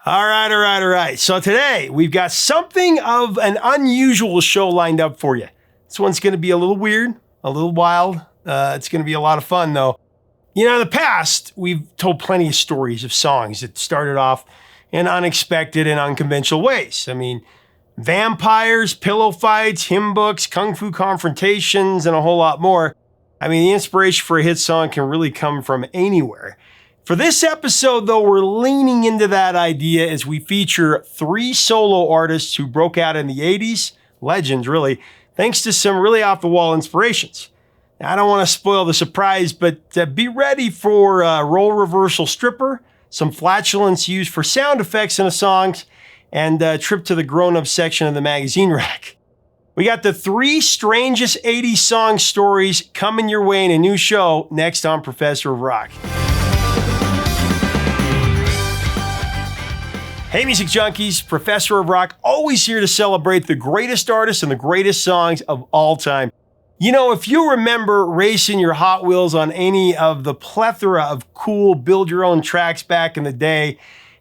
All right. So today we've got something of an unusual show lined up for you. This one's going to be a little weird, a little wild. It's going to be a lot of fun though. You know, in the past, we've told plenty of stories of songs that started off in unexpected and unconventional ways. I mean, vampires, pillow fights, hymn books, kung fu confrontations, and a whole lot more. I mean, the inspiration for a hit song can really come from anywhere. For this episode, though, we're leaning into that idea as we feature 3 solo artists who broke out in the 80s, legends really, thanks to some really off-the-wall inspirations. Now, I don't want to spoil the surprise, but be ready for a role reversal stripper, some flatulence used for sound effects in the songs, and a trip to the grown-up section of the magazine rack. We got the 3 strangest 80s song stories coming your way in a new show next on Professor of Rock. Hey, music junkies, Professor of Rock, always here to celebrate the greatest artists and the greatest songs of all time. You know, if you remember racing your Hot Wheels on any of the plethora of cool build-your-own tracks back in the day,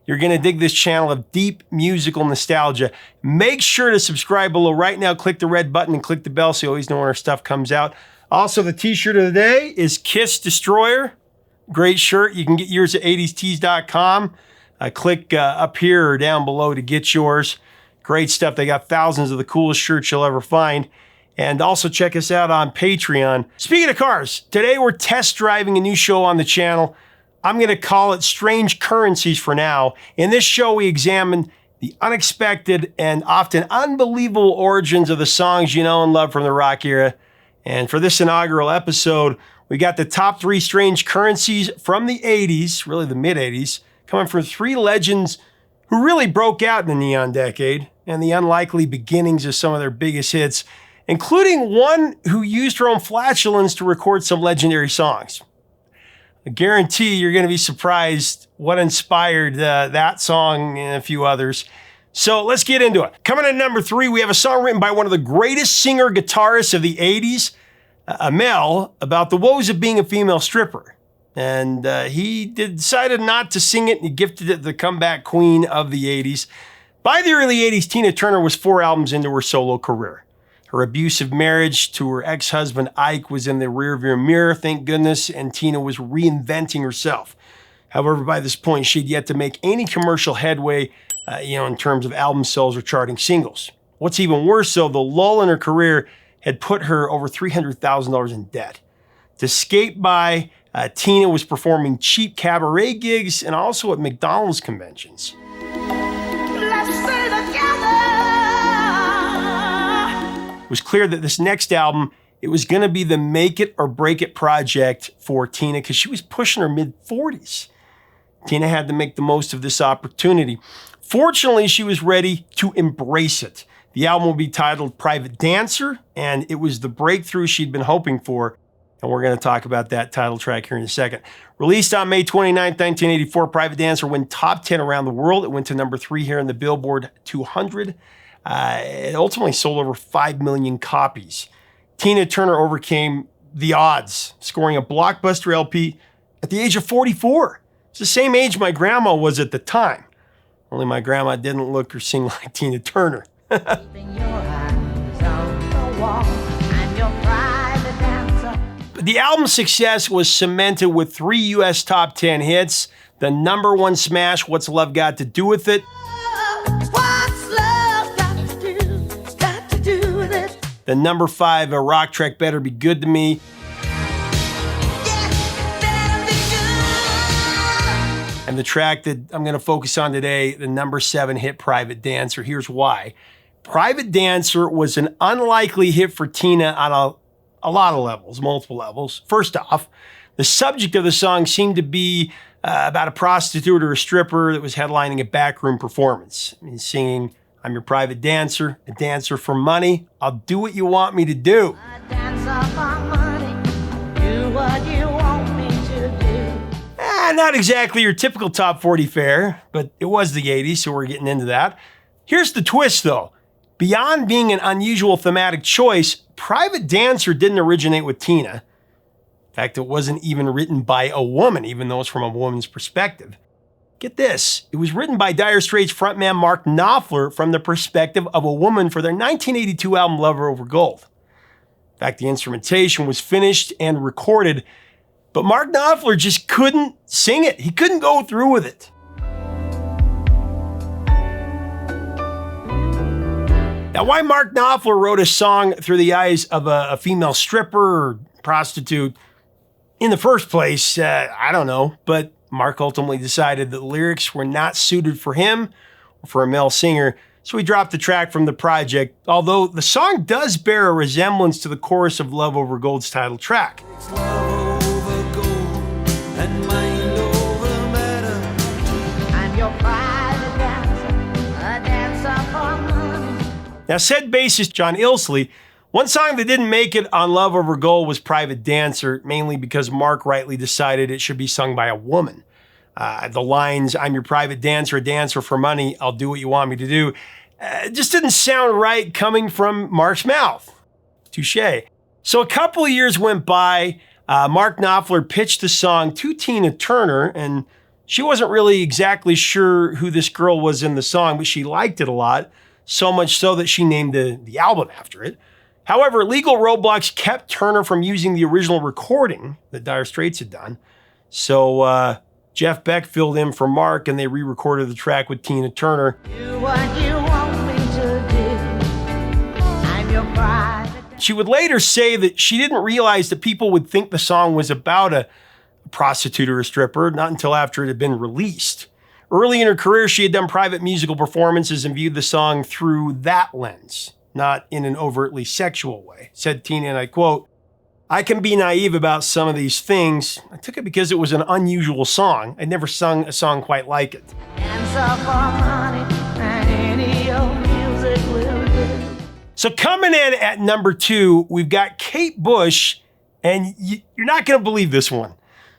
you're going to dig this channel of deep musical nostalgia. Make sure to subscribe below right now. Click the red button and click the bell so you always know when our stuff comes out. Also, the t-shirt of the day is Kiss Destroyer. Great shirt. You can get yours at 80stees.com. Click up here or down below to get yours. Great stuff. They got thousands of the coolest shirts you'll ever find. And also check us out on Patreon. Speaking of cars, today we're test driving a new show on the channel. I'm going to call it Strange Currencies for now. In this show, we examine the unexpected and often unbelievable origins of the songs you know and love from the rock era. And for this inaugural episode, we got the top 3 strange currencies from the 80s, really the mid-80s, coming from 3 legends who really broke out in the neon decade and the unlikely beginnings of some of their biggest hits, including one who used her own flatulence to record some legendary songs. I guarantee you're going to be surprised what inspired that song and a few others. So let's get into it. Coming in at number 3, we have a song written by one of the greatest singer-guitarists of the 80s, Mel, about the woes of being a female stripper. And he decided not to sing it, and he gifted it to the comeback queen of the 80s. By the early 80s, Tina Turner was 4 albums into her solo career. Her abusive marriage to her ex-husband Ike was in the rearview mirror, thank goodness, and Tina was reinventing herself. However, by this point, she'd yet to make any commercial headway, in terms of album sales or charting singles. What's even worse, though, the lull in her career had put her over $300,000 in debt. To skate by, Tina was performing cheap cabaret gigs and also at McDonald's conventions. Let's stay together. It was clear that this next album, it was going to be the make it or break it project for Tina because she was pushing her mid-40s. Tina had to make the most of this opportunity. Fortunately, she was ready to embrace it. The album will be titled Private Dancer, and it was the breakthrough she'd been hoping for. And we're going to talk about that title track here in a second. Released on May 29, 1984, Private Dancer went top 10 around the world. It went to number 3 here in the Billboard 200. It ultimately sold over 5 million copies. Tina Turner overcame the odds, scoring a blockbuster LP at the age of 44. It's the same age my grandma was at the time. Only my grandma didn't look or sing like Tina Turner. The album's success was cemented with 3 U.S. top 10 hits. The number 1 smash, What's Love Got to Do With It? What's love got to do with it? The number 5, a rock track, Better Be Good to Me. And the track that I'm going to focus on today, the number 7 hit, Private Dancer. Here's why. Private Dancer was an unlikely hit for Tina on a lot of levels, multiple levels. First off, the subject of the song seemed to be about a prostitute or a stripper that was headlining a backroom performance. I mean, singing, I'm your private dancer, a dancer for money. I'll do what you want me to do. A dancer for money, do what you want me to do. Not exactly your typical top 40 fare, but it was the 80s, so we're getting into that. Here's the twist, though. Beyond being an unusual thematic choice, Private Dancer didn't originate with Tina. In fact, it wasn't even written by a woman, even though it's from a woman's perspective. Get this, it was written by Dire Straits frontman Mark Knopfler from the perspective of a woman for their 1982 album Lover Over Gold. In fact, the instrumentation was finished and recorded, but Mark Knopfler just couldn't sing it. He couldn't go through with it. Now, why Mark Knopfler wrote a song through the eyes of a female stripper or prostitute in the first place, I don't know, but Mark ultimately decided that the lyrics were not suited for him or for a male singer, so he dropped the track from the project, although the song does bear a resemblance to the chorus of Love Over Gold's title track. Now, said bassist John Ilsley, one song that didn't make it on Love Over Gold was Private Dancer, mainly because Mark rightly decided it should be sung by a woman. The lines, I'm your private dancer, a dancer for money, I'll do what you want me to do, just didn't sound right coming from Mark's mouth. Touché. So a couple of years went by, Mark Knopfler pitched the song to Tina Turner, and she wasn't really exactly sure who this girl was in the song, but she liked it a lot, so much so that she named the album after it. However, legal roadblocks kept Turner from using the original recording that Dire Straits had done. So Jeff Beck filled in for Mark, and they re-recorded the track with Tina Turner. She would later say that she didn't realize that people would think the song was about a prostitute or a stripper, not until after it had been released. Early in her career, she had done private musical performances and viewed the song through that lens, not in an overtly sexual way. Said Tina, and I quote, I can be naive about some of these things. I took it because it was an unusual song. I'd never sung a song quite like it. So coming in at number 2, we've got Kate Bush, and you're not going to believe this one.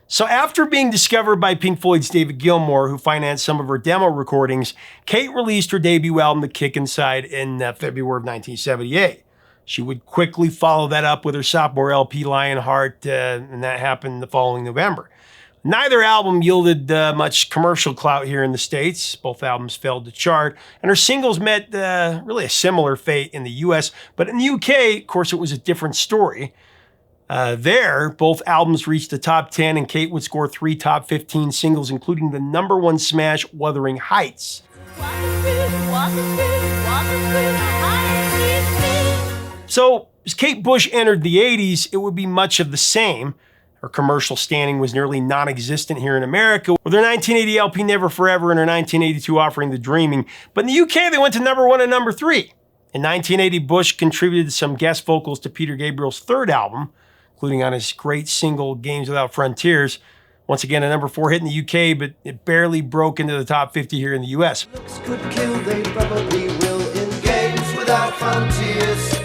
So after being discovered by Pink Floyd's David Gilmour, who financed some of her demo recordings, Kate released her debut album, The Kick Inside, in February of 1978. She would quickly follow that up with her sophomore LP, Lionheart, and that happened the following November. Neither album yielded much commercial clout here in the States. Both albums failed to chart, and her singles met really a similar fate in the US. But in the UK, of course, it was a different story. There, both albums reached the top 10, and Kate would score 3 top 15 singles, including the number 1 smash, Wuthering Heights. So, as Kate Bush entered the 80s, it would be much of the same. Her commercial standing was nearly non-existent here in America, with her 1980 LP Never Forever and her 1982 offering The Dreaming. But in the UK, they went to number 1 and number 3. In 1980, Bush contributed some guest vocals to Peter Gabriel's third album, including on his great single, Games Without Frontiers. Once again, a number 4 hit in the UK, but it barely broke into the top 50 here in the US. Looks could kill, they probably will in Games Without Frontiers.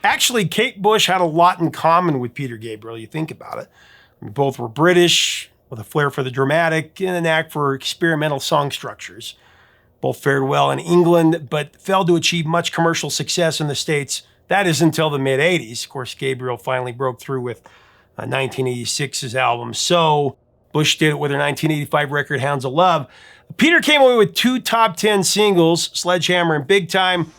Actually, Kate Bush had a lot in common with Peter Gabriel, you think about it. I mean, both were British, with a flair for the dramatic and a knack for experimental song structures. Both fared well in England, but failed to achieve much commercial success in the States. That is until the mid-'80s. Of course, Gabriel finally broke through with 1986's album So. Bush did it with her 1985 record, Hounds of Love. Peter came away with 2 top 10 singles, Sledgehammer and Big Time.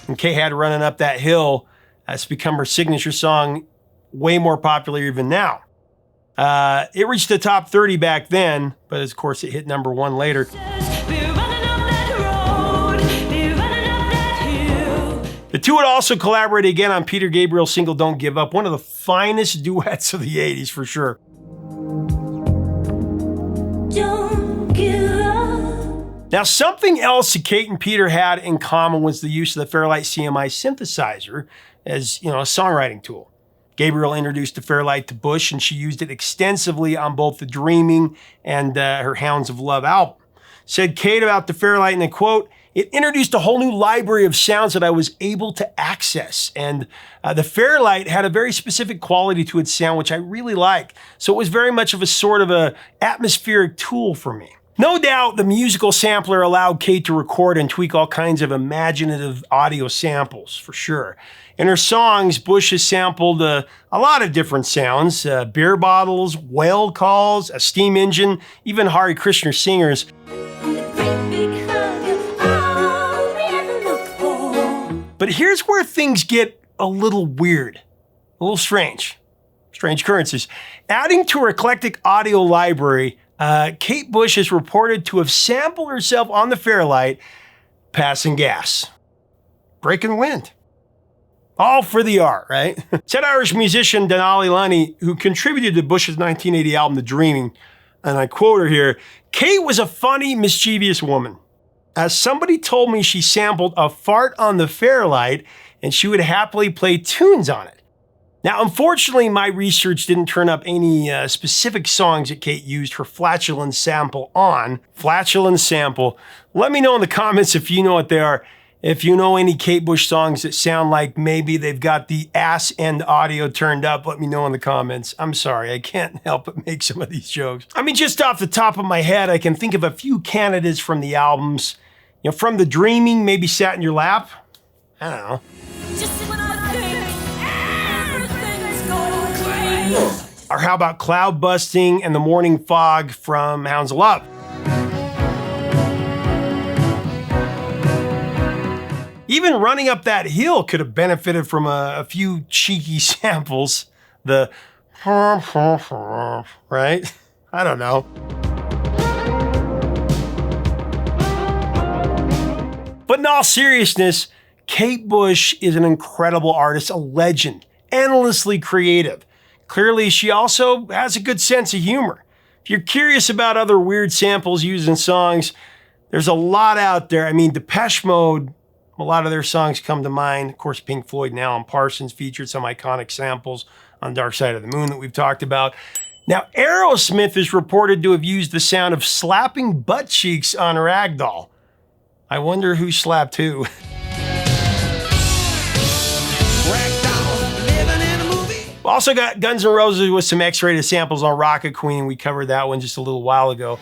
And Kay had Running Up That Hill. It's become her signature song, way more popular even now. It reached the top 30 back then, but of course it hit number 1 later. The two would also collaborate again on Peter Gabriel's single Don't Give Up, one of the finest duets of the 80s for sure. Don't give up. Now, something else that Kate and Peter had in common was the use of the Fairlight CMI synthesizer as, a songwriting tool. Gabriel introduced the Fairlight to Bush, and she used it extensively on both The Dreaming and her Hounds of Love album. Said Kate about the Fairlight, and I quote, "It introduced a whole new library of sounds that I was able to access. And the Fairlight had a very specific quality to its sound, which I really like. So it was very much of a sort of a atmospheric tool for me." No doubt the musical sampler allowed Kate to record and tweak all kinds of imaginative audio samples, for sure. In her songs, Bush has sampled a lot of different sounds, beer bottles, whale calls, a steam engine, even Hare Krishna singers. But here's where things get a little weird, a little strange. Strange occurrences. Adding to her eclectic audio library, Kate Bush is reported to have sampled herself on the Fairlight passing gas. Breaking wind. All for the art, right? Said Irish musician Denali Lunny, who contributed to Bush's 1980 album The Dreaming, and I quote her here, "Kate was a funny, mischievous woman. As somebody told me she sampled a fart on the Fairlight and she would happily play tunes on it. Now, unfortunately, my research didn't turn up any specific songs that Kate used her flatulence sample on. Flatulence sample. Let me know in the comments if you know what they are. If you know any Kate Bush songs that sound like maybe they've got the ass end audio turned up, let me know in the comments. I'm sorry, I can't help but make some of these jokes. I mean, just off the top of my head, I can think of a few candidates from the albums. You know, from The Dreaming, maybe Sat in Your Lap. I don't know. Or how about Cloud Busting and The Morning Fog from Hounds of Love? Even Running Up That Hill could have benefited from a few cheeky samples. The right? I don't know. But in all seriousness, Kate Bush is an incredible artist, a legend, endlessly creative. Clearly, she also has a good sense of humor. If you're curious about other weird samples used in songs, there's a lot out there. I mean, Depeche Mode, a lot of their songs come to mind. Of course, Pink Floyd and Alan Parsons featured some iconic samples on Dark Side of the Moon that we've talked about. Now, Aerosmith is reported to have used the sound of slapping butt cheeks on Ragdoll. I wonder who slapped who. Also got Guns N' Roses with some X-rated samples on Rocket Queen. We covered that one just a little while ago.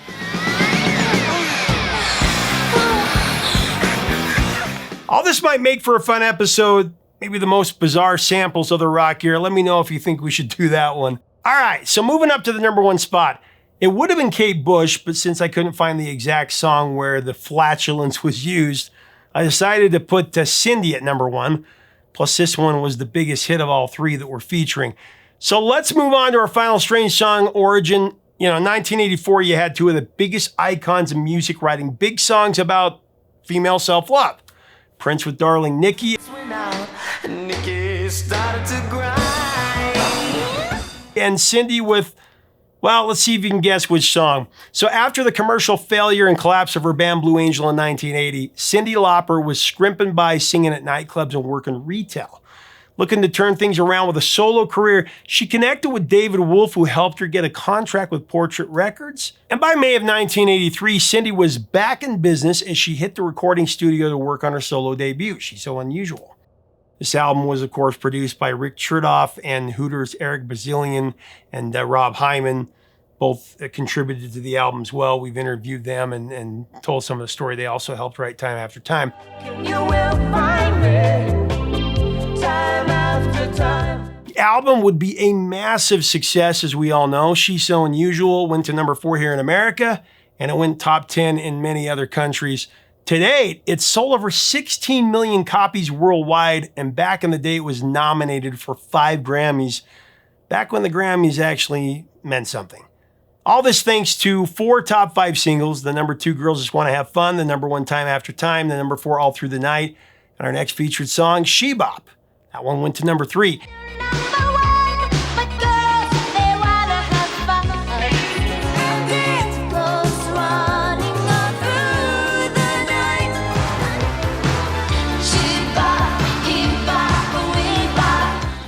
All this might make for a fun episode, maybe the most bizarre samples of the rock era. Let me know if you think we should do that one. All right, so moving up to the number one spot. It would have been Kate Bush, but since I couldn't find the exact song where the flatulence was used, I decided to put Cyndi at number one. Plus, this one was the biggest hit of all three that we're featuring. So let's move on to our final strange song, Origin. You know, in 1984, you had two of the biggest icons in music writing big songs about female self-love. Prince with Darling Nikki. And Cyndi with, well, let's see if you can guess which song. So after the commercial failure and collapse of her band Blue Angel in 1980, Cyndi Lauper was scrimping by singing at nightclubs and working retail. Looking to turn things around with a solo career, she connected with David Wolf, who helped her get a contract with Portrait Records. And by May of 1983, Cyndi was back in business as she hit the recording studio to work on her solo debut, She's So Unusual. This album was, of course, produced by Rick Chertoff and Hooters' Eric Bazilian and Rob Hyman. Both contributed to the album as well. We've interviewed them and told some of the story. They also helped write Time After Time. You will find me time after time. The album would be a massive success, as we all know. She's So Unusual went to number 4 here in America, and it went top 10 in many other countries. To date, it sold over 16 million copies worldwide, and back in the day, it was nominated for 5 Grammys, back when the Grammys actually meant something. All this thanks to 4 top 5 singles, the number 2, Girls Just Want to Have Fun, the number 1, Time After Time, the number 4, All Through the Night, and our next featured song, She Bop. That one went to number 3.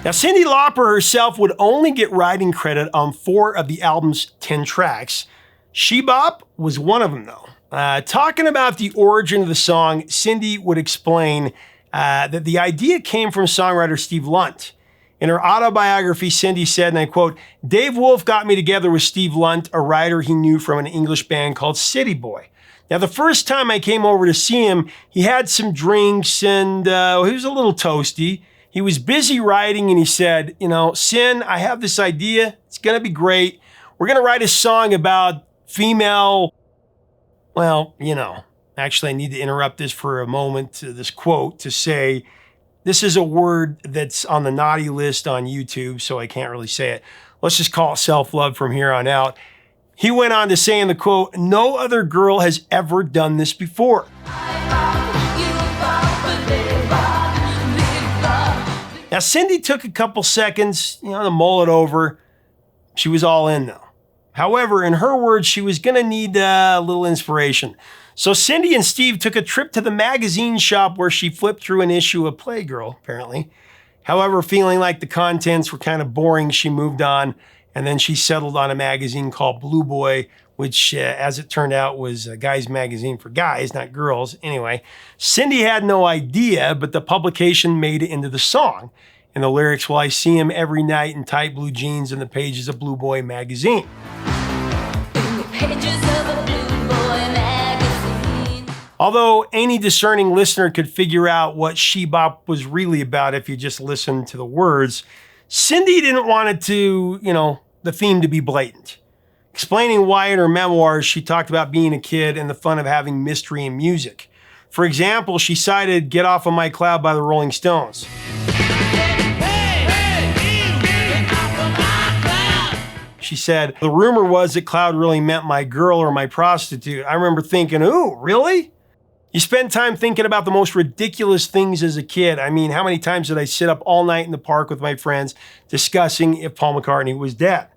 Now, Cyndi Lauper herself would only get writing credit on 4 of the album's 10 tracks. She Bop was one of them, though. Talking about the origin of the song, Cyndi would explain that the idea came from songwriter Steve Lunt. In her autobiography, Cyndi said, and I quote, "Dave Wolf got me together with Steve Lunt, a writer he knew from an English band called City Boy. Now, the first time I came over to see him, he had some drinks and he was a little toasty. He was busy writing and he said, Cyn, I have this idea. It's going to be great. We're going to write a song about female, actually, I need to interrupt this for a moment, this quote, to say, this is a word that's on the naughty list on YouTube, so I can't really say it. Let's just call it self-love from here on out. He went on to say in the quote, "No other girl has ever done this before." Now, Cyndi took a couple seconds, to mull it over. She was all in, though. However, in her words, she was going to need a little inspiration. So Cyndi and Steve took a trip to the magazine shop where she flipped through an issue of Playgirl, apparently. However, feeling like the contents were kind of boring, she moved on, and then she settled on a magazine called Blue Boy, which, as it turned out, was a guy's magazine for guys, not girls. Anyway, Cyndi had no idea, but the publication made it into the song. And the lyrics, "Well, I see him every night in tight blue jeans in the pages of Blue Boy magazine." Although any discerning listener could figure out what She Bop was really about if you just listened to the words, Cyndi didn't want it to, the theme to be blatant. Explaining why in her memoirs, she talked about being a kid and the fun of having mystery in music. For example, she cited "Get Off of My Cloud" by the Rolling Stones. She said, "The rumor was that Cloud really meant my girl or my prostitute. I remember thinking, ooh, really?" You spend time thinking about the most ridiculous things as a kid. I mean, how many times did I sit up all night in the park with my friends discussing if Paul McCartney was dead?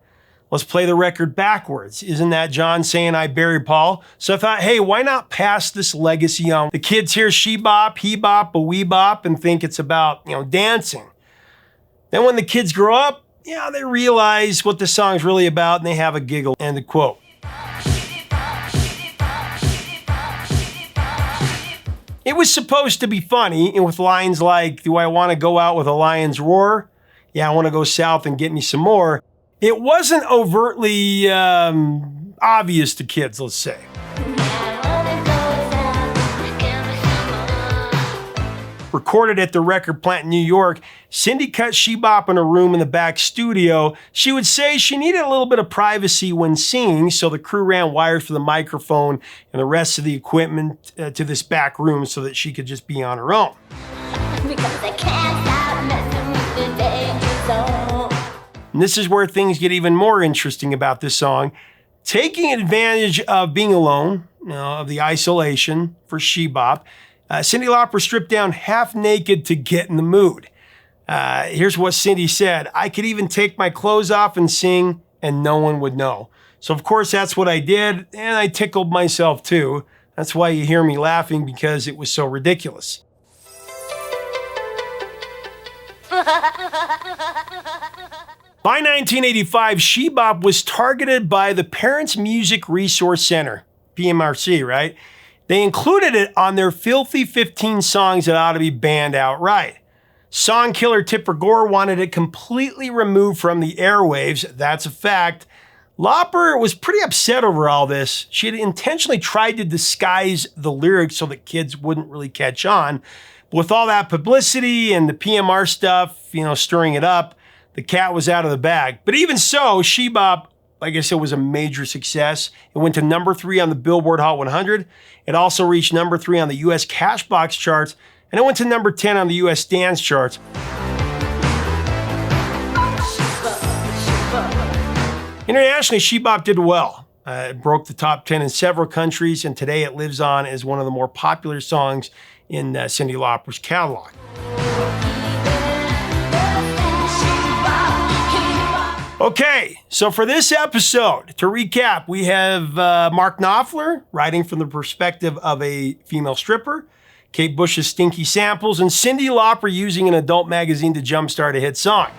Let's play the record backwards. Isn't that John saying "I buried Paul"? So I thought, hey, why not pass this legacy on? The kids hear "She Bop," "He Bop," a "We Bop," and think it's about, dancing. Then when the kids grow up, they realize what the song's really about and they have a giggle. End of quote. It was supposed to be funny, and with lines like, "Do I want to go out with a lion's roar? Yeah, I want to go south and get me some more." It wasn't overtly obvious to kids, let's say. Recorded at the record plant in New York, Cyndi cut She Bop in a room in the back studio. She would say she needed a little bit of privacy when singing, so the crew ran wires for the microphone and the rest of the equipment to this back room so that she could just be on her own. And this is where things get even more interesting about this song. Taking advantage of being alone, of the isolation for She Bop, Cyndi Lauper stripped down half naked to get in the mood. Here's what Cyndi said: "I could even take my clothes off and sing and no one would know." So of course that's what I did, and I tickled myself too. That's why you hear me laughing, because it was so ridiculous. By 1985, She Bop was targeted by the Parents Music Resource Center, PMRC, right? They included it on their filthy 15 songs that ought to be banned outright. Song killer Tipper Gore wanted it completely removed from the airwaves. That's a fact. Lauper was pretty upset over all this. She had intentionally tried to disguise the lyrics so that kids wouldn't really catch on. But with all that publicity and the PMR stuff, stirring it up, the cat was out of the bag. But even so, She Bop, like I said, was a major success. It went to number 3 on the Billboard Hot 100. It also reached number 3 on the US Cashbox charts, and it went to number 10 on the US dance charts. Internationally, She Bop did well. It broke the top 10 in several countries, and today it lives on as one of the more popular songs in Cyndi Lauper's catalog. Okay, so for this episode, to recap, we have Mark Knopfler writing from the perspective of a female stripper, Kate Bush's stinky samples, and Cyndi Lauper using an adult magazine to jumpstart a hit song.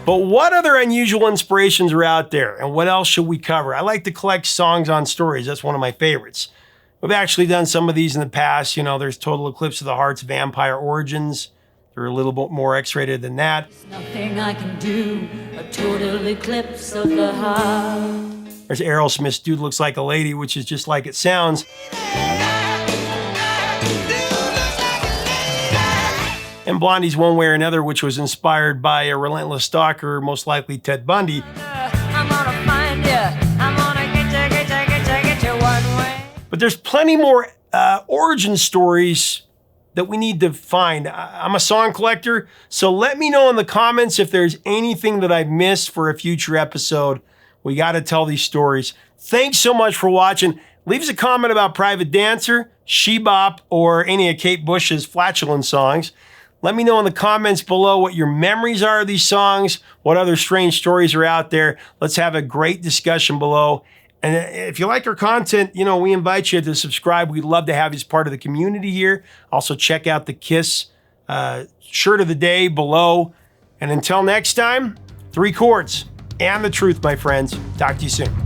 But what other unusual inspirations are out there, and what else should we cover? I like to collect songs on stories. That's one of my favorites. We've actually done some of these in the past. You know, there's Total Eclipse of the Heart's Vampire Origins. They're a little bit more X-rated than that. There's nothing I can do, a total eclipse of the heart. There's Aerosmith's Dude Looks Like a Lady, which is just like it sounds. And Blondie's One Way or Another, which was inspired by a relentless stalker, most likely Ted Bundy. I'm gonna find you, I'm gonna get you one way. But there's plenty more origin stories that we need to find. I'm a song collector, so let me know in the comments if there's anything that I've missed for a future episode. We got to tell these stories. Thanks so much for watching. Leave us a comment about Private Dancer, She Bop, or any of Kate Bush's Flatulence songs. Let me know in the comments below what your memories are of these songs, what other strange stories are out there. Let's have a great discussion below. And if you like our content, you know, we invite you to subscribe. We'd love to have you as part of the community here. Also, check out the Kiss shirt of the day below. And until next time, 3 chords and the truth, my friends. Talk to you soon.